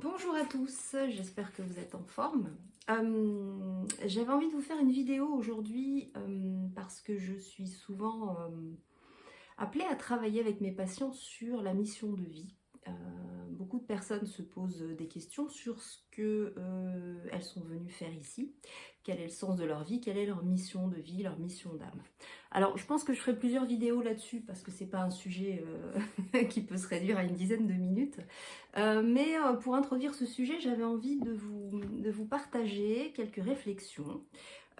Bonjour à tous, j'espère que vous êtes en forme. J'avais envie de vous faire une vidéo aujourd'hui parce que je suis souvent appelée à travailler avec mes patients sur la mission de vie. Beaucoup de personnes se posent des questions sur ce que elles sont venues faire ici, quel est le sens de leur vie, quelle est leur mission de vie, leur mission d'âme. Alors je pense que je ferai plusieurs vidéos là-dessus parce que c'est pas un sujet qui peut se réduire à une dizaine de minutes. Mais pour introduire ce sujet, j'avais envie de vous partager quelques réflexions.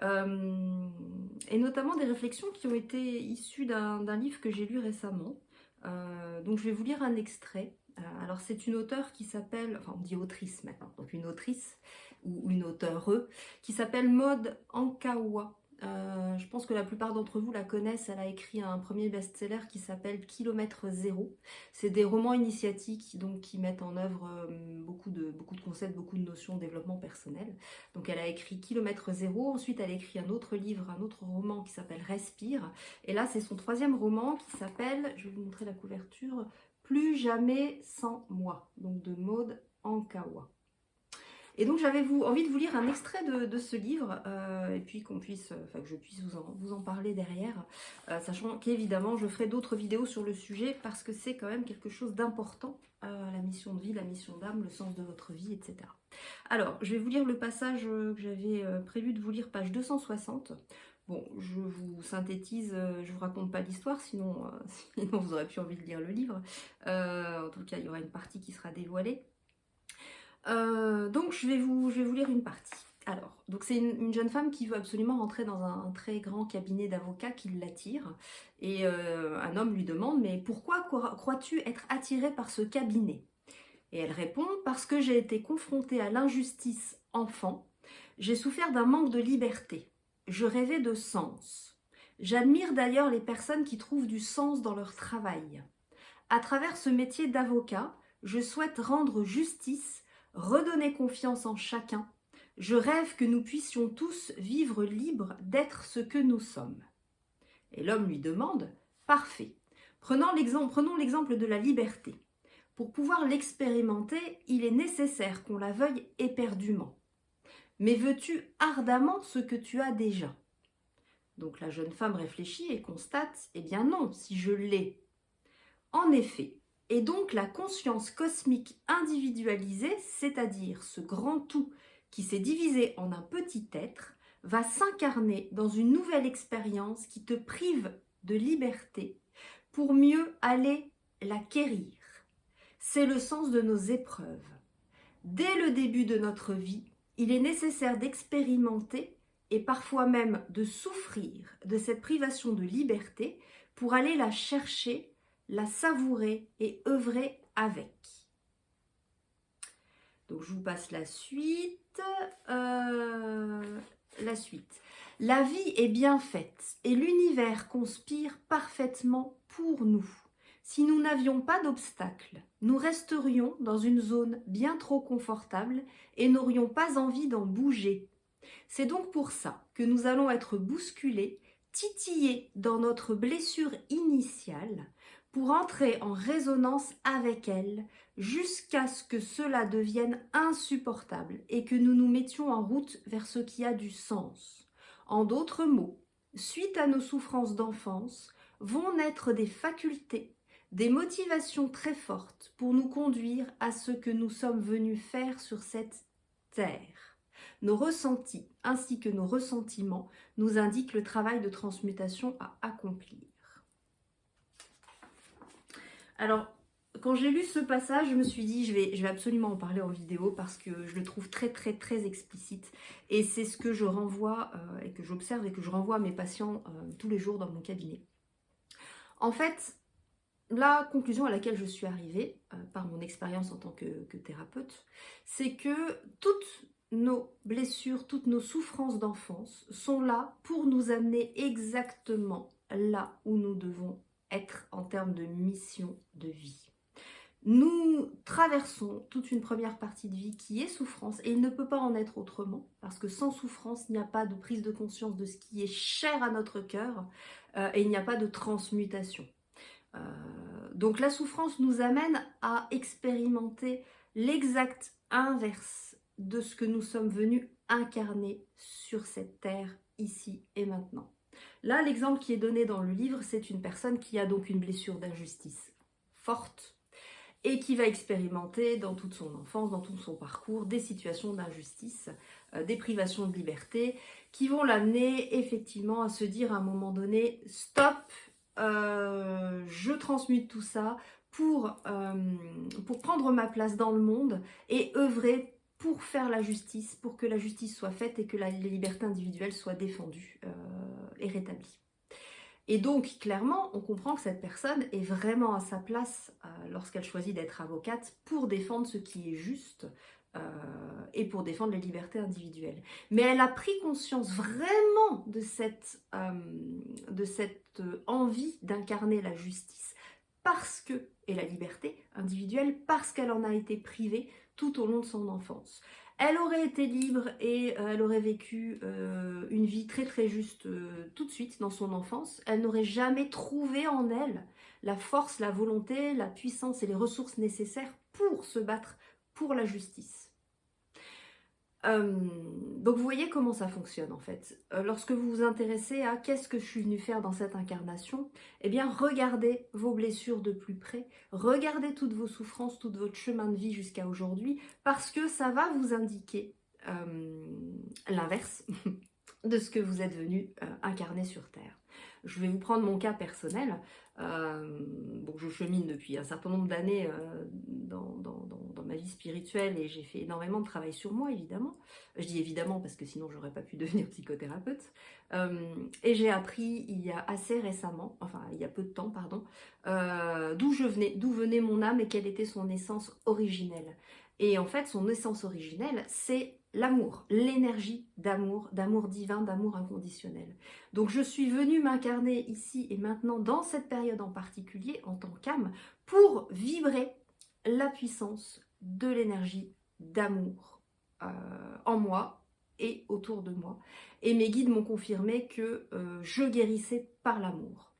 Et notamment des réflexions qui ont été issues d'un livre que j'ai lu récemment. Donc je vais vous lire un extrait. Alors c'est une auteure qui s'appelle, enfin on dit autrice maintenant, donc une autrice ou une auteure qui s'appelle Maud Ankawa. Je pense que la plupart d'entre vous la connaissent. Elle a écrit un premier best-seller qui s'appelle Kilomètre Zéro. C'est des romans initiatiques donc, qui mettent en œuvre beaucoup de concepts, beaucoup de notions de développement personnel. Donc elle a écrit Kilomètre Zéro. Ensuite elle a écrit un autre livre, un autre roman qui s'appelle Respire. Et là c'est son troisième roman qui s'appelle, je vais vous montrer la couverture, Plus jamais sans moi. Donc de Maud Ankawa. Et donc j'avais envie de vous lire un extrait de ce livre, et puis que je puisse vous en parler derrière, sachant qu'évidemment je ferai d'autres vidéos sur le sujet parce que c'est quand même quelque chose d'important, la mission de vie, la mission d'âme, le sens de votre vie, etc. Alors, je vais vous lire le passage que j'avais prévu de vous lire, page 260. Bon, je vous synthétise, je vous raconte pas l'histoire, sinon, sinon vous aurez plus envie de lire le livre. En tout cas, il y aura une partie qui sera dévoilée. Donc je vais vous lire une partie. Alors, donc c'est une jeune femme qui veut absolument rentrer dans un très grand cabinet d'avocats qui l'attire. Et un homme lui demande, mais pourquoi crois-tu être attirée par ce cabinet? Et elle répond, parce que j'ai été confrontée à l'injustice enfant, j'ai souffert d'un manque de liberté, je rêvais de sens. J'admire d'ailleurs les personnes qui trouvent du sens dans leur travail. À travers ce métier d'avocat, je souhaite rendre justice, redonner confiance en chacun. Je rêve que nous puissions tous vivre libres d'être ce que nous sommes. Et l'homme lui demande, parfait. Prenons l'exemple de la liberté. Pour pouvoir l'expérimenter, il est nécessaire qu'on la veuille éperdument. Mais veux-tu ardemment ce que tu as déjà? Donc la jeune femme réfléchit et constate, eh bien non, si je l'ai. En effet, et donc la conscience cosmique individualisée, c'est-à-dire ce grand tout qui s'est divisé en un petit être, va s'incarner dans une nouvelle expérience qui te prive de liberté pour mieux aller l'acquérir. C'est le sens de nos épreuves. Dès le début de notre vie, il est nécessaire d'expérimenter et parfois même de souffrir de cette privation de liberté pour aller la chercher, la savourer et œuvrer avec. Donc je vous passe la suite. La vie est bien faite et l'univers conspire parfaitement pour nous. Si nous n'avions pas d'obstacles, nous resterions dans une zone bien trop confortable et n'aurions pas envie d'en bouger. C'est donc pour ça que nous allons être bousculés, titillés dans notre blessure initiale, pour entrer en résonance avec elle, jusqu'à ce que cela devienne insupportable et que nous nous mettions en route vers ce qui a du sens. En d'autres mots, suite à nos souffrances d'enfance, vont naître des facultés, des motivations très fortes pour nous conduire à ce que nous sommes venus faire sur cette terre. Nos ressentis ainsi que nos ressentiments nous indiquent le travail de transmutation à accomplir. Alors, quand j'ai lu ce passage, je me suis dit, je vais absolument en parler en vidéo parce que je le trouve très, très, très explicite. Et c'est ce que je renvoie et que j'observe et que je renvoie à mes patients tous les jours dans mon cabinet. En fait, la conclusion à laquelle je suis arrivée par mon expérience en tant que thérapeute, c'est que toutes nos blessures, toutes nos souffrances d'enfance sont là pour nous amener exactement là où nous devons être en termes de mission de vie. Nous traversons toute une première partie de vie qui est souffrance et il ne peut pas en être autrement parce que sans souffrance, il n'y a pas de prise de conscience de ce qui est cher à notre cœur et il n'y a pas de transmutation. Donc la souffrance nous amène à expérimenter l'exact inverse de ce que nous sommes venus incarner sur cette terre, ici et maintenant. Là, l'exemple qui est donné dans le livre, c'est une personne qui a donc une blessure d'injustice forte et qui va expérimenter dans toute son enfance, dans tout son parcours, des situations d'injustice, des privations de liberté, qui vont l'amener effectivement à se dire à un moment donné, stop, je transmute tout ça pour prendre ma place dans le monde et œuvrer pour faire la justice, pour que la justice soit faite et que les libertés individuelles soient défendues et rétablies. Et donc, clairement, on comprend que cette personne est vraiment à sa place lorsqu'elle choisit d'être avocate pour défendre ce qui est juste et pour défendre les libertés individuelles. Mais elle a pris conscience vraiment de cette envie d'incarner la justice parce que, et la liberté individuelle, parce qu'elle en a été privée tout au long de son enfance. Elle aurait été libre et elle aurait vécu une vie très très juste tout de suite dans son enfance. Elle n'aurait jamais trouvé en elle la force, la volonté, la puissance et les ressources nécessaires pour se battre pour la justice. Donc vous voyez comment ça fonctionne en fait. Lorsque vous vous intéressez à qu'est-ce que je suis venue faire dans cette incarnation, eh bien regardez vos blessures de plus près, regardez toutes vos souffrances, tout votre chemin de vie jusqu'à aujourd'hui, parce que ça va vous indiquer l'inverse de ce que vous êtes venu incarner sur Terre. Je vais vous prendre mon cas personnel. Bon, je chemine depuis un certain nombre d'années dans ma vie spirituelle et j'ai fait énormément de travail sur moi, évidemment. Je dis évidemment parce que sinon j'aurais pas pu devenir psychothérapeute. Et j'ai appris il y a assez récemment, enfin il y a peu de temps, pardon, d'où venait mon âme et quelle était son essence originelle. Et en fait, son essence originelle, c'est l'amour, l'énergie d'amour, d'amour divin, d'amour inconditionnel. Donc je suis venue m'incarner ici et maintenant dans cette période en particulier en tant qu'âme pour vibrer la puissance de l'énergie d'amour en moi et autour de moi. Et mes guides m'ont confirmé que je guérissais par l'amour.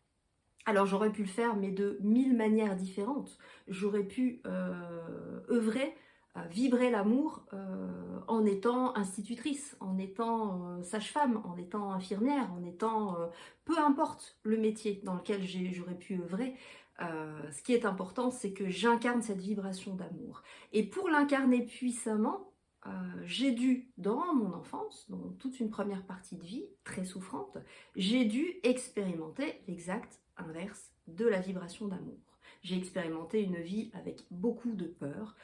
Alors j'aurais pu le faire mais de 1000 manières différentes. J'aurais pu œuvrer vibrer l'amour en étant institutrice, en étant sage-femme, en étant infirmière, en étant peu importe le métier dans lequel j'aurais pu œuvrer. Ce qui est important, c'est que j'incarne cette vibration d'amour. Et pour l'incarner puissamment, j'ai dû, dans mon enfance, dans toute une première partie de vie, très souffrante, j'ai dû expérimenter l'exact inverse de la vibration d'amour. J'ai expérimenté une vie avec beaucoup de peur,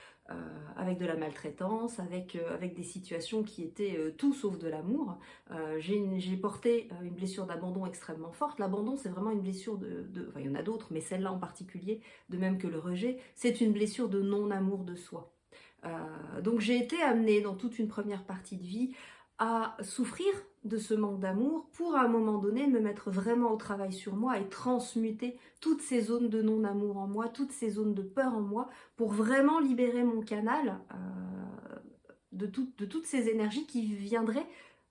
avec de la maltraitance, avec des situations qui étaient tout sauf de l'amour. J'ai porté une blessure d'abandon extrêmement forte. L'abandon, c'est vraiment une blessure enfin, il y en a d'autres, mais celle-là en particulier, de même que le rejet, c'est une blessure de non-amour de soi. Donc j'ai été amenée dans toute une première partie de vie à souffrir de ce manque d'amour pour à un moment donné me mettre vraiment au travail sur moi et transmuter toutes ces zones de non-amour en moi, toutes ces zones de peur en moi pour vraiment libérer mon canal de toutes ces énergies qui viendraient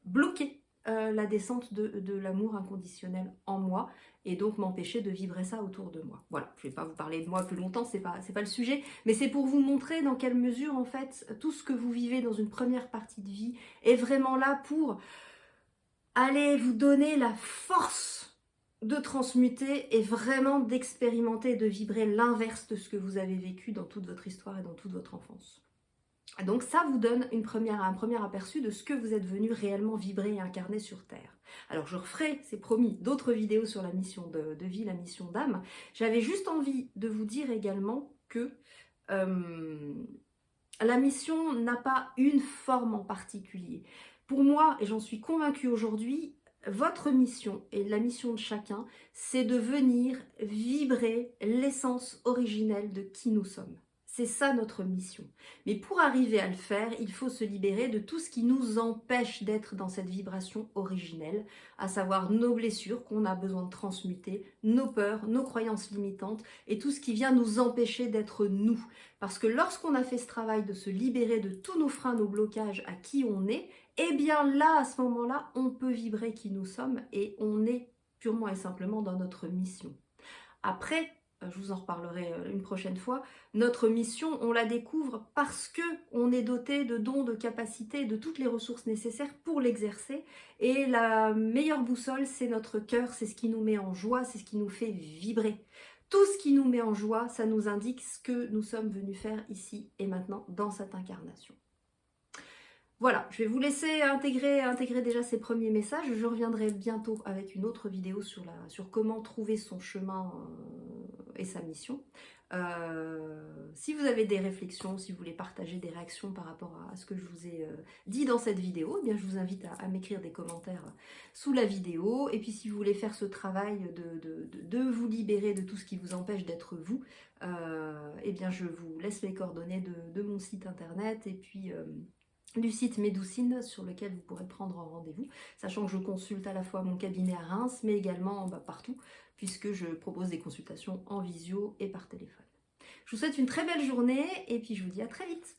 bloquer la descente de l'amour inconditionnel en moi et donc m'empêcher de vibrer ça autour de moi. Voilà, je ne vais pas vous parler de moi plus longtemps, c'est pas le sujet, mais c'est pour vous montrer dans quelle mesure en fait tout ce que vous vivez dans une première partie de vie est vraiment là pour aller vous donner la force de transmuter et vraiment d'expérimenter et de vibrer l'inverse de ce que vous avez vécu dans toute votre histoire et dans toute votre enfance. Donc ça vous donne un premier aperçu de ce que vous êtes venu réellement vibrer et incarner sur Terre. Alors je referai, c'est promis, d'autres vidéos sur la mission de vie, la mission d'âme. J'avais juste envie de vous dire également que la mission n'a pas une forme en particulier. Pour moi, et j'en suis convaincue aujourd'hui, votre mission et la mission de chacun, c'est de venir vibrer l'essence originelle de qui nous sommes. C'est ça notre mission. Mais pour arriver à le faire, il faut se libérer de tout ce qui nous empêche d'être dans cette vibration originelle, à savoir nos blessures qu'on a besoin de transmuter, nos peurs, nos croyances limitantes et tout ce qui vient nous empêcher d'être nous. Parce que lorsqu'on a fait ce travail de se libérer de tous nos freins, nos blocages à qui on est, eh bien là, à ce moment-là, on peut vibrer qui nous sommes et on est purement et simplement dans notre mission. Après, je vous en reparlerai une prochaine fois. Notre mission, on la découvre parce que on est doté de dons, de capacités, de toutes les ressources nécessaires pour l'exercer. Et la meilleure boussole, c'est notre cœur, c'est ce qui nous met en joie, c'est ce qui nous fait vibrer. Tout ce qui nous met en joie, ça nous indique ce que nous sommes venus faire ici et maintenant dans cette incarnation. Voilà, je vais vous laisser intégrer déjà ces premiers messages. Je reviendrai bientôt avec une autre vidéo sur comment trouver son chemin et sa mission. Si vous avez des réflexions, si vous voulez partager des réactions par rapport à ce que je vous ai dit dans cette vidéo, eh bien je vous invite à m'écrire des commentaires sous la vidéo. Et puis si vous voulez faire ce travail de vous libérer de tout ce qui vous empêche d'être vous, eh bien je vous laisse les coordonnées de mon site internet et puis du site Médoucine sur lequel vous pourrez prendre rendez-vous, sachant que je consulte à la fois mon cabinet à Reims, mais également partout, puisque je propose des consultations en visio et par téléphone. Je vous souhaite une très belle journée et puis je vous dis à très vite.